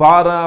12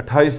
28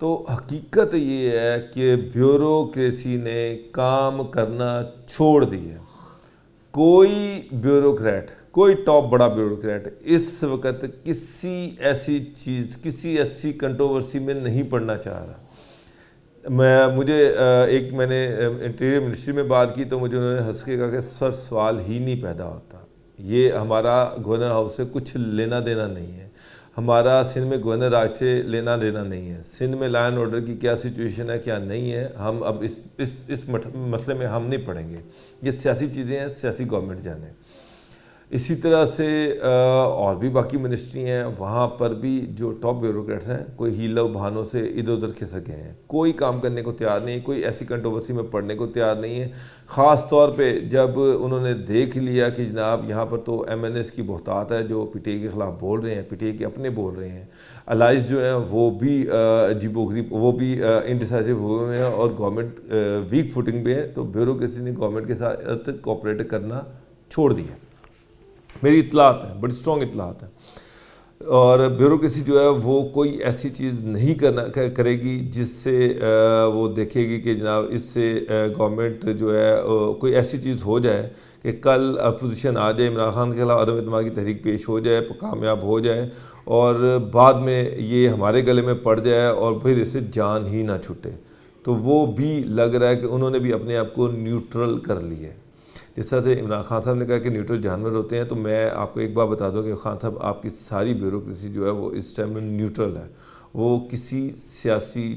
تو حقیقت یہ ہے کہ بیوروکریسی نے کام کرنا چھوڑ دیا. کوئی بیوروکریٹ، کوئی ٹاپ بڑا بیوروکریٹ اس وقت کسی ایسی چیز، کسی ایسی کنٹروورسی میں نہیں پڑنا چاہ رہا. میں نے انٹیریئر منسٹری میں بات کی تو مجھے انہوں نے ہنس کے کہا کہ سر سوال ہی نہیں پیدا ہوتا، یہ ہمارا گورنر ہاؤس سے کچھ لینا دینا نہیں ہے، ہمارا سندھ میں گورنر راج سے لینا دینا نہیں ہے، سندھ میں لا اینڈ آرڈر کی کیا سچویشن ہے کیا نہیں ہے، ہم اب اس مسئلے میں ہم نہیں پڑیں گے، یہ سیاسی چیزیں ہیں، سیاسی گورنمنٹ جانے. اسی طرح سے اور بھی باقی منسٹری ہیں، وہاں پر بھی جو ٹاپ بیوروکریٹس ہیں کوئی ہیلا و بہانوں سے ادھر ادھر کھسک گئے ہیں، کوئی کام کرنے کو تیار نہیں، کوئی ایسی کنٹروورسی میں پڑھنے کو تیار نہیں ہے. خاص طور پہ جب انہوں نے دیکھ لیا کہ جناب یہاں پر تو ایم این ایس کی بہتات ہے جو پی ٹی آئی کے خلاف بول رہے ہیں، پی ٹی آئی کے اپنے بول رہے ہیں، الائز جو ہیں وہ بھی عجیب و غریب، وہ بھی انڈیسائسو ہوئے ہیں اور گورنمنٹ ویک فوٹنگ پہ ہے. تو بیوروکریسی نے گورنمنٹ کے ساتھ کوآپریٹ کرنا چھوڑ دیا. میری اطلاعات ہیں، بڑی سٹرونگ اطلاعات ہیں، اور بیوروکریسی جو ہے وہ کوئی ایسی چیز نہیں کرے گی جس سے وہ دیکھے گی کہ جناب اس سے گورنمنٹ جو ہے کوئی ایسی چیز ہو جائے کہ کل اپوزیشن آ جائے، عمران خان کے خلاف عدم اعتماد کی تحریک پیش ہو جائے، کامیاب ہو جائے اور بعد میں یہ ہمارے گلے میں پڑ جائے اور پھر اس سے جان ہی نہ چھٹے. تو وہ بھی لگ رہا ہے کہ انہوں نے بھی اپنے آپ کو نیوٹرل کر لی ہے. جس طرح سے عمران خان صاحب نے کہا کہ نیوٹرل جانور ہوتے ہیں، تو میں آپ کو ایک بات بتا دوں کہ خان صاحب آپ کی ساری بیوروکریسی جو ہے وہ اس ٹائم میں نیوٹرل ہے، وہ کسی سیاسی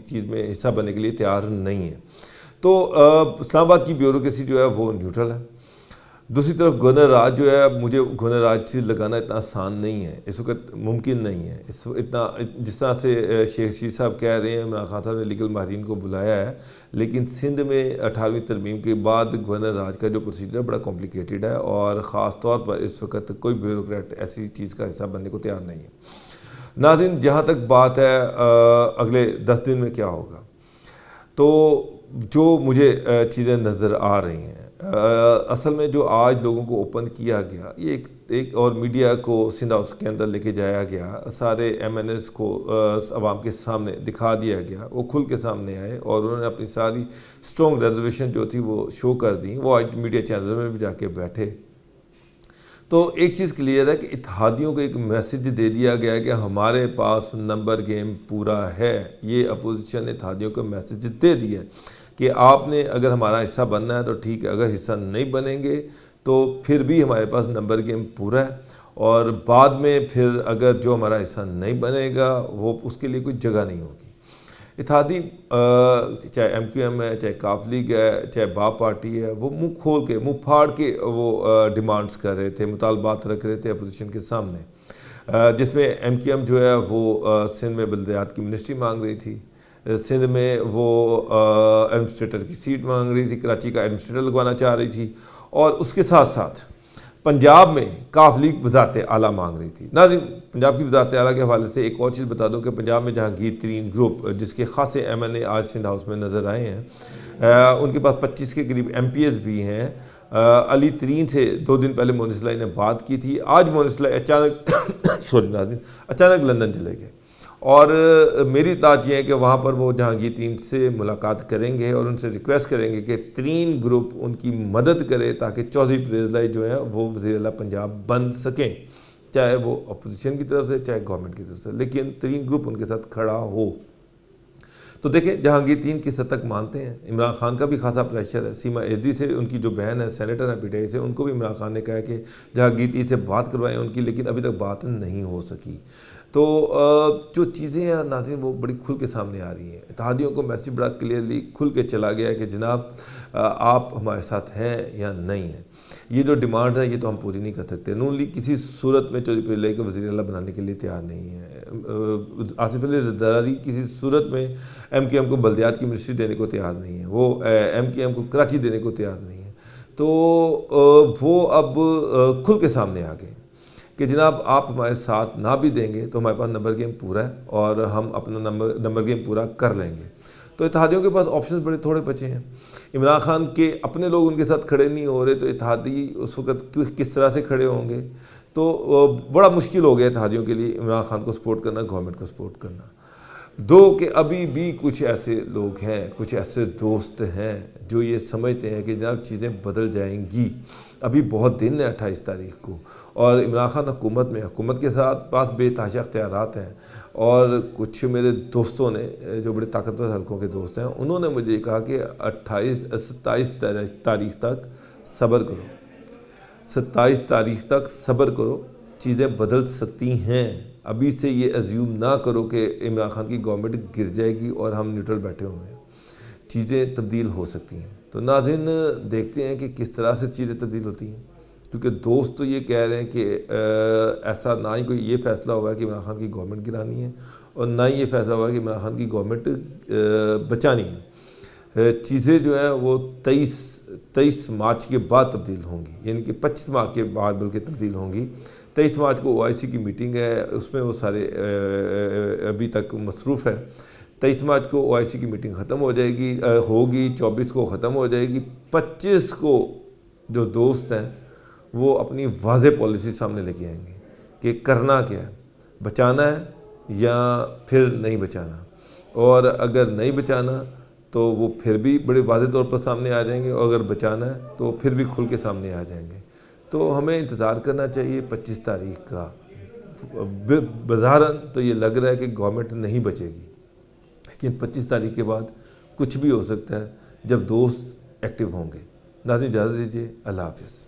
چیز میں حصہ بننے کے لیے تیار نہیں ہے. تو اسلام آباد کی بیوروکریسی جو ہے وہ نیوٹرل ہے. دوسری طرف گورنر راج جو ہے، مجھے گورنر راج سے لگانا اتنا آسان نہیں ہے، اس وقت ممکن نہیں ہے. اتنا جس طرح سے شیخ رشید صاحب کہہ رہے ہیں عمران خان صاحب نے لیگل ماہرین کو بلایا ہے، لیکن سندھ میں 18ویں ترمیم کے بعد گورنر راج کا جو پروسیجر ہے بڑا کمپلیکیٹڈ ہے، اور خاص طور پر اس وقت کوئی بیوروکریٹ ایسی چیز کا حصہ بننے کو تیار نہیں ہے. ناظرین، جہاں تک بات ہے اگلے 10 دن میں کیا ہوگا، تو جو مجھے چیزیں نظر آ رہی ہیں، اصل میں جو آج لوگوں کو اوپن کیا گیا، یہ ایک اور میڈیا کو سندھ ہاؤس کے اندر لے کے جایا گیا، سارے ایم این ایس کو عوام کے سامنے دکھا دیا گیا، وہ کھل کے سامنے آئے اور انہوں نے اپنی ساری سٹرونگ ریزرویشن جو تھی وہ شو کر دیں. وہ آج میڈیا چینلوں میں بھی جا کے بیٹھے. تو ایک چیز کلیئر ہے کہ اتحادیوں کو ایک میسج دے دیا گیا کہ ہمارے پاس نمبر گیم پورا ہے. یہ اپوزیشن نے اتحادیوں کو میسج دے دیا کہ آپ نے اگر ہمارا حصہ بننا ہے تو ٹھیک ہے، اگر حصہ نہیں بنیں گے تو پھر بھی ہمارے پاس نمبر گیم پورا ہے، اور بعد میں پھر اگر جو ہمارا حصہ نہیں بنے گا وہ اس کے لیے کوئی جگہ نہیں ہوگی. اتحادی چاہے ایم کیو ایم ہے، چاہے کاف لیگ ہے، چاہے باپ پارٹی ہے، وہ منہ کھول کے، منہ پھاڑ کے وہ ڈیمانڈز کر رہے تھے، مطالبات رکھ رہے تھے اپوزیشن کے سامنے، جس میں ایم کیو ایم جو ہے وہ سندھ میں بلدیات کی منسٹری مانگ رہی تھی، سندھ میں وہ ایڈمنسٹریٹر کی سیٹ مانگ رہی تھی، کراچی کا ایڈمنسٹریٹر لگوانا چاہ رہی تھی، اور اس کے ساتھ ساتھ پنجاب میں کاف لیگ وزارت اعلیٰ مانگ رہی تھی. ناظرین، پنجاب کی وزارت اعلیٰ کے حوالے سے ایک اور چیز بتا دوں کہ پنجاب میں جہانگیر ترین گروپ، جس کے خاصے ایم این اے آج سندھ ہاؤس میں نظر آئے ہیں، ان کے پاس 25 کے قریب ایم پی ایز بھی ہیں. علی ترین سے 2 دن پہلے مونس اصلاحی نے بات کی تھی. آج مونس اصلاحی اچانک لندن چلے گئے، اور میری اطلاعات یہ ہے کہ وہاں پر وہ جہانگیر ترین سے ملاقات کریں گے اور ان سے ریکویسٹ کریں گے کہ ترین گروپ ان کی مدد کرے تاکہ چودھری پرویز الہی جو ہیں وہ وزیر اعلیٰ پنجاب بن سکیں، چاہے وہ اپوزیشن کی طرف سے چاہے گورنمنٹ کی طرف سے، لیکن ترین گروپ ان کے ساتھ کھڑا ہو. تو دیکھیں جہانگیر ترین کس حد تک مانتے ہیں. عمران خان کا بھی خاصا پریشر ہے. سیما ایزدی سے، ان کی جو بہن ہے سینیٹر ہے پی ٹی آئی سے، ان کو بھی عمران خان نے کہا کہ جہانگیر ترین سے بات کروائیں ان کی، لیکن ابھی تک بات نہیں ہو سکی. تو جو چیزیں ہیں ناظرین وہ بڑی کھل کے سامنے آ رہی ہیں. اتحادیوں کو میسیج بڑا کلیئرلی کھل کے چلا گیا ہے کہ جناب آپ ہمارے ساتھ ہیں یا نہیں ہیں. یہ جو ڈیمانڈ ہے یہ تو ہم پوری نہیں کر سکتے. نون لیگ کسی صورت میں چودھری پرویز الہی کو وزیر اعلیٰ بنانے کے لیے تیار نہیں ہے. آصف علی زرداری کسی صورت میں ایم کیو ایم کو بلدیات کی منسٹری دینے کو تیار نہیں ہے. وہ ایم کیو ایم کو کراچی دینے کو تیار نہیں ہے. تو وہ اب کھل کے سامنے آ گئے کہ جناب آپ ہمارے ساتھ نہ بھی دیں گے تو ہمارے پاس نمبر گیم پورا ہے اور ہم اپنا نمبر گیم پورا کر لیں گے. تو اتحادیوں کے پاس آپشنز بڑے تھوڑے بچے ہیں. عمران خان کے اپنے لوگ ان کے ساتھ کھڑے نہیں ہو رہے، تو اتحادی اس وقت کس طرح سے کھڑے ہوں گے تو بڑا مشکل ہو گیا اتحادیوں کے لیے عمران خان کو سپورٹ کرنا، گورنمنٹ کو سپورٹ کرنا۔ دو کہ ابھی بھی کچھ ایسے لوگ ہیں، کچھ ایسے دوست ہیں جو یہ سمجھتے ہیں کہ جناب چیزیں بدل جائیں گی، ابھی بہت دن ہے 28 تاریخ کو، اور عمران خان حکومت میں، حکومت کے ساتھ پاس بے تحاشا اختیارات ہیں، اور کچھ میرے دوستوں نے جو بڑے طاقتور حلقوں کے دوست ہیں انہوں نے مجھے کہا کہ 27 تاریخ تک صبر کرو، 27 تاریخ تک صبر کرو، چیزیں بدل سکتی ہیں، ابھی سے یہ ایزیوم نہ کرو کہ عمران خان کی گورنمنٹ گر جائے گی اور ہم نیوٹرل بیٹھے ہوئے ہیں، چیزیں تبدیل ہو سکتی ہیں۔ تو ناظرین دیکھتے ہیں کہ کس طرح سے چیزیں تبدیل ہوتی ہیں، کیونکہ دوست تو یہ کہہ رہے ہیں کہ ایسا نہ ہی کوئی یہ فیصلہ ہوا ہے کہ عمران خان کی گورنمنٹ گرانی ہے، اور نہ ہی یہ فیصلہ ہوا ہے کہ عمران خان کی گورنمنٹ بچانی ہے۔ چیزیں جو ہیں وہ 23 مارچ کے بعد تبدیل ہوں گی، یعنی کہ 25 مارچ کے بعد بلکہ تبدیل ہوں گی۔ 23 مارچ کو OIC کی میٹنگ ہے، اس میں وہ سارے ابھی تک مصروف ہے۔ 23 مارچ کو OIC کی میٹنگ ختم ہو جائے گی، ہوگی 24 کو ختم ہو جائے گی۔ 25 کو جو دوست ہیں وہ اپنی واضح پالیسی سامنے لے کے آئیں گے کہ کرنا کیا ہے، بچانا ہے یا پھر نہیں بچانا، اور اگر نہیں بچانا تو وہ پھر بھی بڑے واضح طور پر سامنے آ جائیں گے، اور اگر بچانا ہے تو پھر بھی کھل کے سامنے آ جائیں گے۔ تو ہمیں انتظار کرنا چاہیے 25 تاریخ کا۔ بظاہراً تو یہ لگ رہا ہے کہ گورنمنٹ نہیں بچے گی، لیکن 25 تاریخ کے بعد کچھ بھی ہو سکتا ہے جب دوست ایکٹیو ہوں گے۔ ناظرین اجازت دیجیے، اللہ حافظ۔